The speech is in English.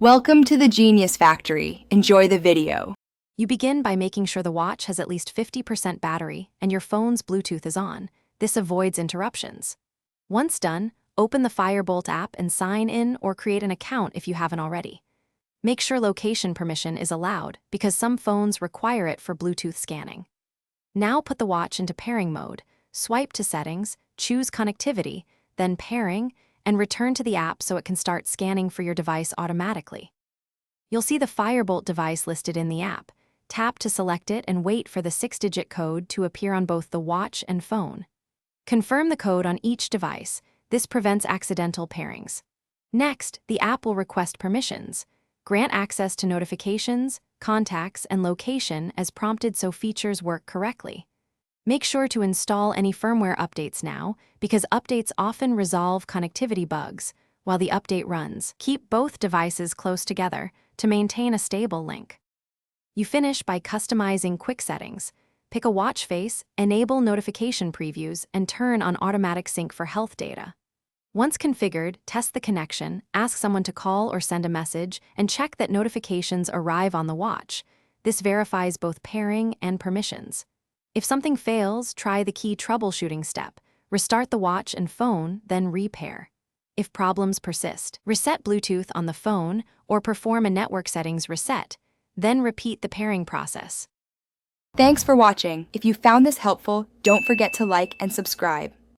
Welcome to the Genius Factory. Enjoy the video. You begin by making sure the watch has at least 50% battery and your phone's Bluetooth is on. This avoids interruptions. Once done, open the Firebolt app and sign in or create an account if you haven't already. Make sure location permission is allowed because some phones require it for Bluetooth scanning. Now put the watch into pairing mode, swipe to settings, choose connectivity, then pairing, and return to the app so it can start scanning for your device automatically. You'll see the Firebolt device listed in the app. Tap to select it and wait for the 6-digit code to appear on both the watch and phone. Confirm the code on each device. This prevents accidental pairings. Next, the app will request permissions. Grant access to notifications, contacts, and location as prompted so features work correctly. Make sure to install any firmware updates now, because updates often resolve connectivity bugs while the update runs. Keep both devices close together to maintain a stable link. You finish by customizing quick settings. Pick a watch face, enable notification previews, and turn on automatic sync for health data. Once configured, test the connection, ask someone to call or send a message, and check that notifications arrive on the watch. This verifies both pairing and permissions. If something fails, try the key troubleshooting step. Restart the watch and phone, then repair. If problems persist, reset Bluetooth on the phone or perform a network settings reset, then repeat the pairing process. Thanks for watching. If you found this helpful, don't forget to like and subscribe.